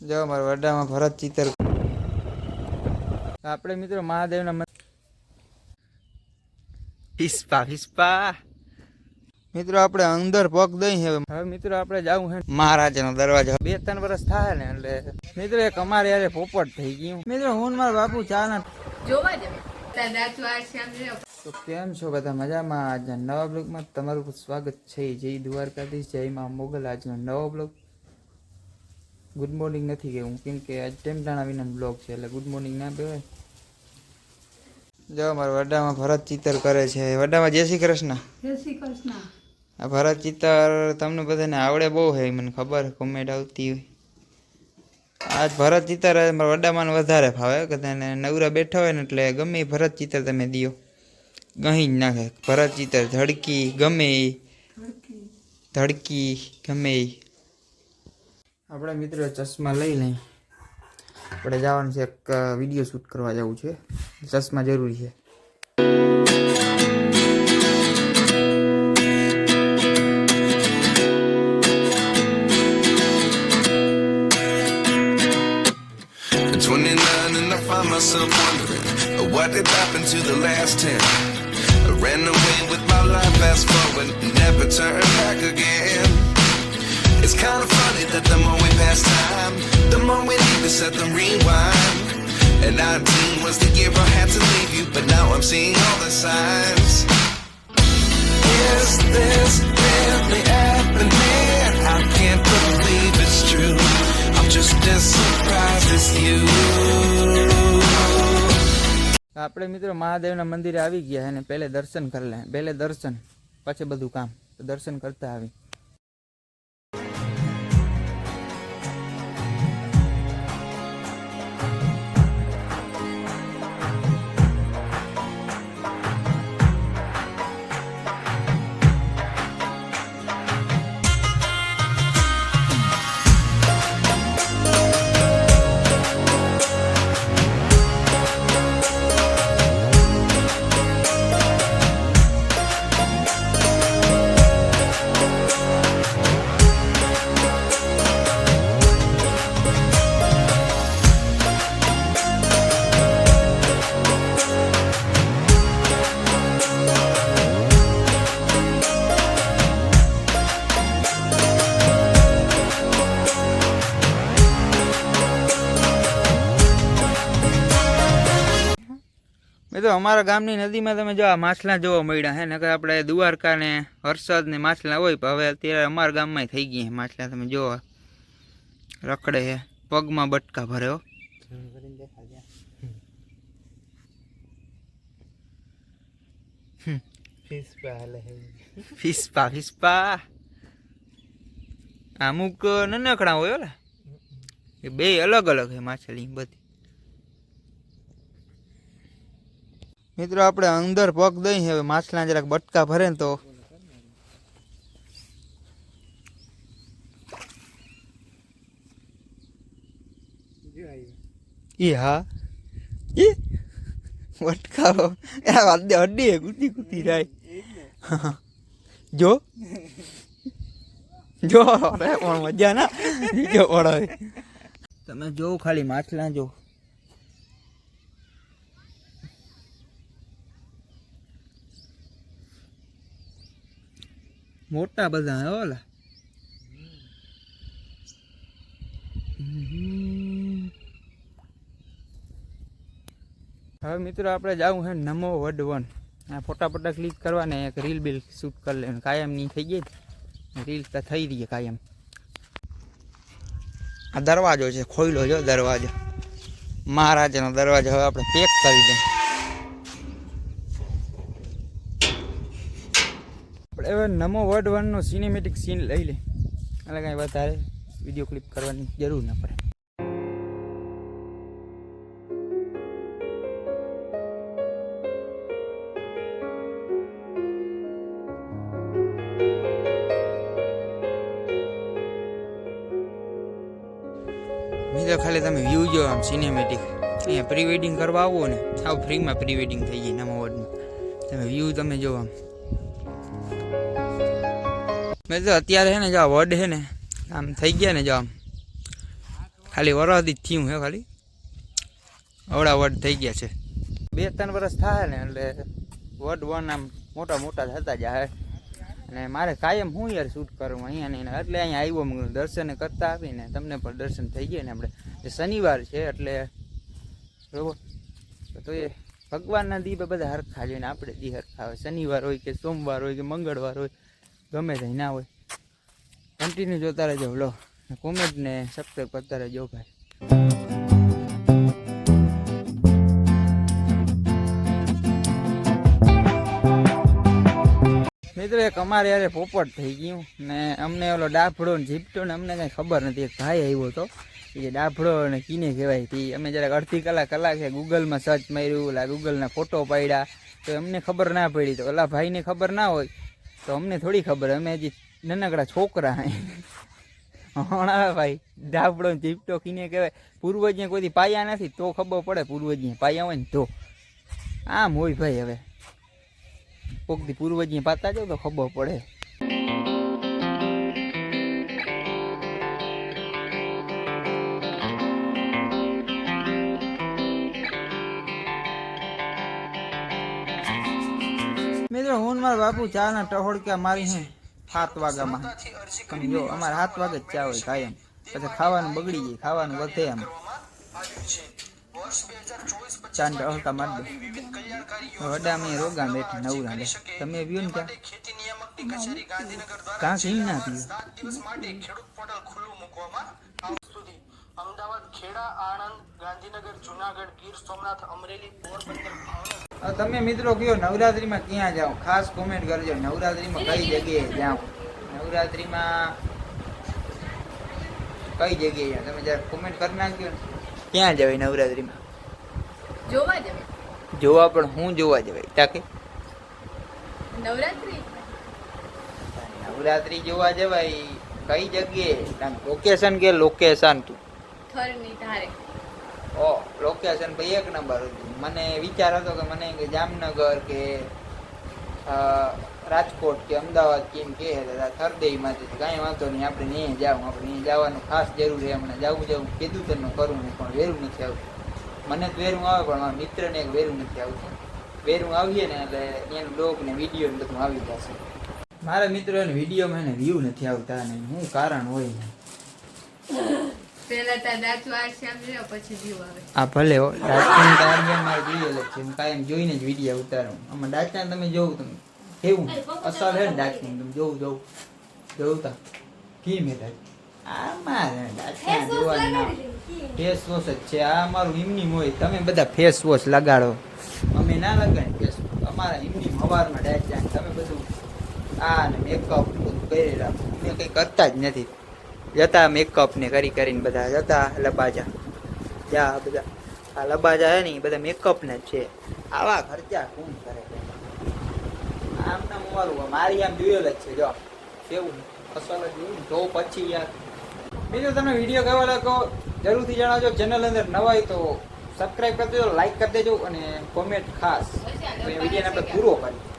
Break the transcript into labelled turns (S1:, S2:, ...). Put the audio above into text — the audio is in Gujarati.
S1: જો અમારા વડામાં ભરત ચિત્ર આપણે મિત્રો મહાદેવના હિસ્પા મિત્રો આપણે અંદર પગ દઈ હવે મિત્રો આપણે જાવું હે મહારાજાનો દરવાજો 2-3 વર્ષ થાય ને એટલે મિત્રો એક અમારે યારે પોપટ થઈ ગયું મિત્રો હું મારા બાપુ ચાના જોવા જાય તો કેમ છો બધા મજામાં? આજના નવા બ્લોગમાં તમારું સ્વાગત છે. જય દ્વારકાધીશ, જય માં મોગલ. આજનો નવો બ્લોગ ગુડ મોર્નિંગ નથી કહેવું કેમ કે આજ ટેમટાણા વિના બ્લોગ છે એટલે ગુડ મોર્નિંગ ના કહેવાય. જો અમારા વડામાં ભરત ચિત્ર કરે છે. વડામાં જય શ્રી કૃષ્ણ.
S2: જય શ્રી કૃષ્ણ.
S1: આ ભરત ચિત્ર તમને બધાને આવડે બહુ છે મને ખબર, કોમેન્ટ આવતી હોય. આજ ભરત ચિત્ર મારા વડામાં વધારે ફાવે કે તેને નવરા બેઠા હોય ને એટલે ગમે એ ભરત ચિત્ર તમે દિયો ગહી જ નાખે. ભરત ચિત્ર ધડકી ગમે એ ધડકી ગમે એ. આપણે મિત્રો ચશ્મા લઈ લઈ, આપણે જવાનું છે એક વિડીયો શૂટ કરવા જવું છે. ચશ્મા જરૂરી છે.
S3: Myself wondering what did happen to the last 10. I ran away with my life, fast forward, never turn back again. It's kind of funny that the more we pass time, the more we need to set the rewind. And 19 was the year I had to leave you, but now I'm seeing all the signs. Is this really happening? I can't believe it's true. I'm just as surprised as you.
S1: આપણે મિત્રો મહાદેવના મંદિરે આવી ગયા અને પહેલે દર્શન કરી લે. પહેલે દર્શન પછી બધું કામ. દર્શન કરતા આવી. મિત્રો અમારા ગામની નદીમાં તમે જો આ માછલા જોવા મળ્યા હે. નકર આપણે દ્વારકા ને હર્ષદ ને માછલા હોય પણ હવે અત્યારે અમારા ગામમાં થઈ ગયા હે માછલા. તમે જો રખડે હે, પગમાં બટકા ભરે હો. ફિસ્પા અમુક નનકડા હોય ઓલા, એ બે અલગ અલગ હે માછલી બધી. મિત્રો આપણે અંદર પગ દઈ હવે માછલા જરાક બટકા ભરે ને તો હા એ બટકા હડ્ડી કૂતી કૂતી જાય. જો જો અરે પણ મજા ના જો પડે. તમે જો ખાલી માછલા જો. મોટા બધા ઓલા. હવે મિત્રો આપણે જવું છે નમો વડવન. આ ફોટા ક્લિક કરવાને એક રીલ બિલ શૂટ કરી લે. કાયમ ની થઈ ગઈ રીલ તો થઈ રહી કાયમ. આ દરવાજો છે ખોઈલો જો દરવાજો, મહારાજાનો દરવાજો. હવે આપણે પેક કરી દઈએ. હવે નમો વર્ડ 1 નો સિનેમેટિક સીન લઈ લે એટલે કાંઈ વધારે વિડીયો ક્લિપ કરવાની જરૂર ના પડે. મિત્રો ખાલી તમે વ્યૂ જો આમ સિનેમેટિક. અહીંયા પ્રી વેડિંગ કરવા આવો ને આવ ફ્રીમાં પ્રી વેડિંગ થઈ જાય નમો વર્ડમાં. તમે વ્યૂ તમે જો આમ. મેં તો અત્યારે છે ને જો વડ છે ને આમ થઈ ગયા ને જો આમ ખાલી વરસથી જ થયું હે ખાલી અવડા વડ થઈ ગયા છે 2-3 વર્ષ થાય ને એટલે વડ વન આમ મોટા મોટા થતા જાય અને મારે કાયમ હું યાર શૂટ કરું અહીંયા ને એટલે અહીંયા આવ્યો હું દર્શન કરતા આવીને તમને પણ દર્શન થઈ ગયા ને આપણે શનિવાર છે એટલે બરોબર તો એ ભગવાનના દીપે બધા હરખા જોઈને આપણે દી હરખા હોય શનિવાર હોય કે સોમવાર હોય કે મંગળવાર હોય ગમે તે ના હોય કન્ટિન્યુ જોતા રહેજો લો કોમેન્ટ ને સબસ્ક્રાઈબ કરતા રહેજો ભાઈ મિત્રો એક અમારે યારે પોપટ થઈ ગયું ને અમને ઓલો ડાફડો ને ઝીપટો ને અમને કઈ ખબર નથી એક ભાઈ આવ્યો હતો એ ડાફડો ને કીને કહેવાય હતી અમે જરાક અડધી કલાક ગૂગલમાં સર્ચ માર્યું ઓલા ગૂગલના ફોટો પાડ્યા તો અમને ખબર ના પડી તો ઓલા ભાઈને ખબર ના હોય તો અમને થોડી ખબર અમે હજી નાનકડા છોકરા હણા ભાઈ ડાફડો ને ઝીપટો કીને કહેવાય પૂર્વજને કોઈથી પાયા નથી તો ખબર પડે પૂર્વજને પાયા હોય ને તો આમ હોય ભાઈ હવે કોકથી પૂર્વજને પાતા જાવ તો ખબર પડે મિત્રો હું મારા બાપુ ચા ના ટહોળક્યા મારી હે 7 વાગ્યામાં પણ જો અમારે 7 વાગે જ ચા હોય કાયમ પછી ખાવાનું બગડી જાય ખાવાનું વધે એમ ચા ને ટહોળકા મારી દે વડા અમે રોગા બેઠા નવરા બે તમે પીઓ ને ક્યાં કઈ ના પીઓ
S2: અમદાવાદ ખેડા આણંદ ગાંધીનગર જુનાગઢ ગીર સોમનાથ અમરેલી પોરબંદર
S1: તમે મિત્રો કયો નવરાત્રીમાં ક્યાં જાઓ ખાસ કોમેન્ટ કરજો નવરાત્રીમાં કઈ જગ્યાએ જાઓ નવરાત્રીમાં કઈ જગ્યાએ જાઓ તમે જરા કોમેન્ટ કરી નાખજો ને ક્યાં જવાય નવરાત્રીમાં
S4: જોવા જવાય
S1: જોવા પણ હું જોવા જવાય તાકે નવરાત્રી જોવા જવાય કઈ જગ્યાએ લોકેશન કે લોકેશન તું
S4: થરની ધારે
S1: ઓ લોકેશન ભાઈ એક નંબર હતું મને વિચાર હતો કે મને કે જામનગર કે રાજકોટ કે અમદાવાદ કેમ કે થરદેવીમાંથી કાંઈ વાંધો નહીં આપણે નહીં જાવ આપણે અહીં જવાનું ખાસ જરૂર છે હમણાં જવું કીધું તને કરવું નહીં પણ વેરું નથી આવતું મને તો વેરું આવે પણ મારા મિત્રને એક વેરું નથી આવતું વેરું આવીએ ને એટલે એનું બ્લોગ ને વિડીયો ને બધું આવી જશે મારા મિત્રો એને વિડીયોમાં એને વ્યૂ નથી આવતા ને શું કારણ હોય ને
S4: પેલા તાર દાંત વાળશે આમ જોયો પછી વ્યૂ આવે
S1: આ ભલે હો દાંતણ તારિયા મારે જોયેલ જ છે હું કાયમ જોઈને જ વિડીયો ઉતારું આમાં દાંતણ તમે જોવું તમે કેવું અસર હે ને દાંતણ તમે જોવું તા કી મેં દાંત આમાં દાંતણ જોવાનું ફેસ વોશ જ છે આ અમારું ઇમની હોય તમે બધા ફેસ વોશ લગાડો અમે ના લગાડીએ ફેસ વોશ અમારા ઇમની હવારમાં દાંતણ તમે બધું આ ને મેકઅપ બધું કરી રાખો અમે કંઈ કરતા જ નથી જતા મેકઅપ ને કરીને બધા જતા લબાજા જા બધા આ લબાજા હે ને એ બધા મેકઅપ ને જ છે આવા ખર્ચા કોણ કરે આમ ના મારું મારી આમ જોયેલ જ છે જો કેવું અસલ જ જોયું તો પછી યાર બીજું તમને વિડીયો કેવો લાગ્યો જરૂરથી જણાવજો ચેનલ અંદર નવા હોય તો સબસ્ક્રાઈબ કરી દેજો લાઈક કરી દેજો અને કોમેન્ટ ખાસ તો એ વિડીયોને આપણે પૂરો કરીએ